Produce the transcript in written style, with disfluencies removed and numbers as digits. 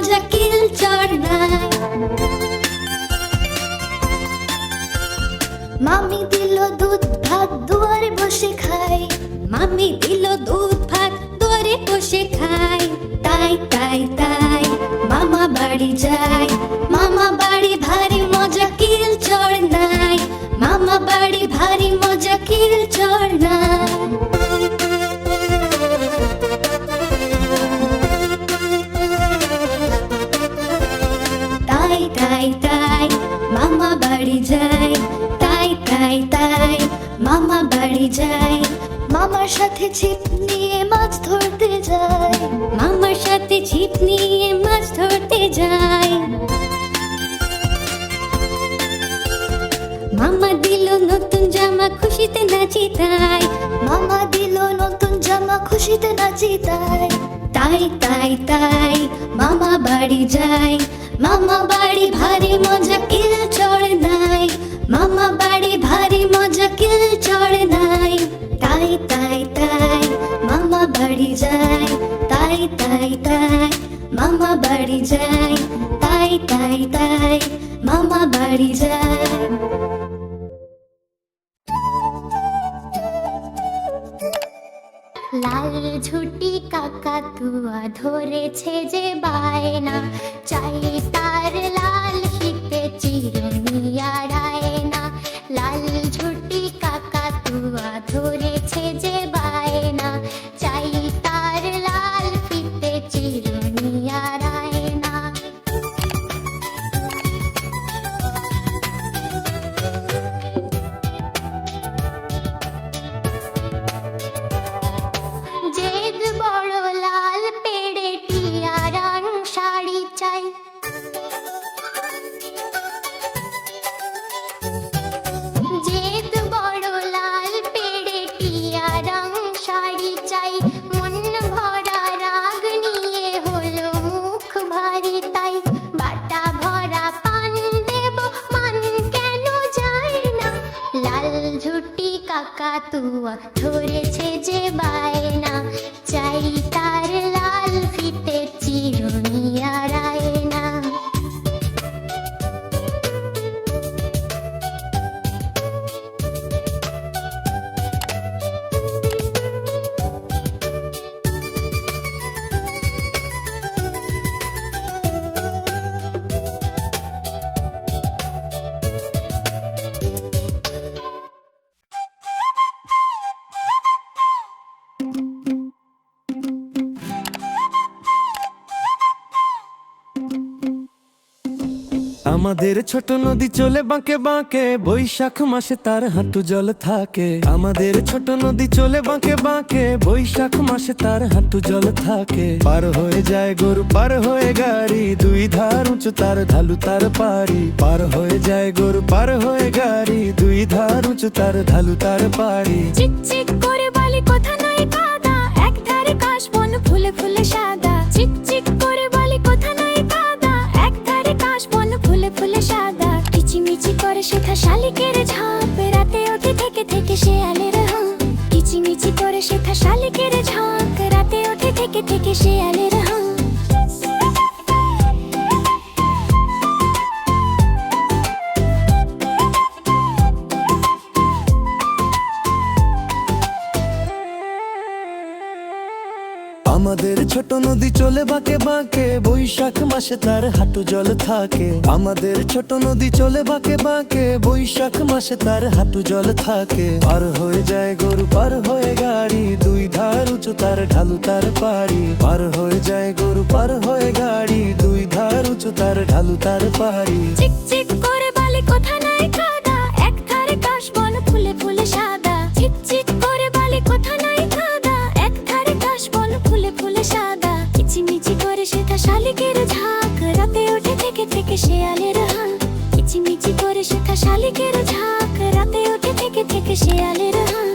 মজা কিল চড়নায়। মামি দিল দুধ ভাত দুয়ারে বসে খাই, মামি দিল দুধ ভাত দুয়ারে বসে খাই। তাই তাই তাই মামা বাড়ি যাই, মামা বাড়ি ভারী মজা কিল চড়নায়, মামা বাড়ি ভারী মজা কিল চড়নায়। তাই তাই তাই মামা বাড়ি যাই, তাই তাই তাই মামা বাড়ি যাই। মামার সাথে ছিপ নিয়ে মাছ ধরতে যাই, মামার সাথে ছিপ নিয়ে মাছ ধরতে যাই। মামা দিল নতুন জামা খুশিতে নাচি তাই, মামা দিল নতুন জামা খুশিতে নাচি তাই। তাই তাই তাই মামা বাড়ি যাই, মামা বাড়ি ভারী মজা কিল চড়নায়, মামা বাড়ি ভারী মজা কিল চড়নায়। তাই তাই তাই মামা বাড়ি যাই, তাই তাই তাই মামা বাড়ি যাই, তাই তাই তাই মামা বাড়ি যাই। লাল ঝুটি কাকাতুয়া ধরেছে যে বায়না, চাই তার লাল ফিতে চিরুনি আর আয়না। লাল ঝুটি কাকাতুয়া ধরেছে যে বায়না, চাই তার লাল ফিতে চিরুনি আর আয়না। জেদ বড় লাল পেড়ে টিয়া রং শাড়ি চাই, জেদ বড় লাল পেড়ে টিয়া রং শাড়ি চাই। মন ভরা রাগ নিয়ে হলো মুখ ভারী তাই, বাটা ভরা পান দেব মান কেন যায় না। লাল ঝুটি কাকাতুয়া ধরেছে যে বায়না, চাই তার লাল ফিতে চিরুনি আর আয়না। আমাদের ছোট নদী চলে বাঁকে বাঁকে, বৈশাখ মাসে তার হাঁটু জল থাকে। আমাদের ছোট নদী চলে বাঁকে বাঁকে, বৈশাখ মাসে তার হাঁটু জল থাকে। পার হয়ে যায় গরু পার হয়ে গাড়ি, দুই ধার উঁচু তার ঢালু তার পাড়ি। পার হয়ে যায় গরু পার হয়ে গাড়ি, দুই ধার উঁচু তার ঢালু তার পাড়ি। চিকচিক করে বালি কোথা নাই কাদা, এক ধারে কাশবন ফুলে ফুলে সাদা। চিকচিক করে বালি কোথা নাই কাদা, এক ধারে কাশবন ফুলে ফুলে সাদা। কিচিমিচি করে শেখা শালিকের ঝাঁপ, রাতে ওঠে থেকে থেকে শেয়ালের হাঁক। কিচিমিচি করে শেখা শালিকের ঝাঁক, রাতে ওঠে থেকে থেকে শেয়ালের হাঁক। আমাদের ছোট নদী চলে বাঁকে বাঁকে, বৈশাখ মাসে তার হাঁটু জল থাকে। আমাদের ছোট নদী চলে বাঁকে বাঁকে, বৈশাখ মাসে তার হাঁটু জল থাকে। পার হয়ে যায় গরু পার হয়ে গাড়ি, দুই ধার উঁচু তার ঢালু তার পাড়ি। পার হয়ে যায় গরু পার হয়ে গাড়ি, দুই ধার উঁচু তার ঢালু তার পাড়ি। চিকচিক করে বালি কোথা নাই কাদা, এক ধারে কাশবন ফুলে ফুলে সাদা। চিকচিক করে বালি কোথা নাই কাদা, এক ধারে কাশবন ফুলে ফুলে সাদা। কিচিমিচি করে শেখা শালিকের ঝাঁক, রাতে ওঠে থেকে থেকে শেয়ালের হাঁক। কিচিমিচি করে শেখা শালিকের ঝাঁক, রাতে ওঠে থেকে থেকে শেয়ালের হাঁক।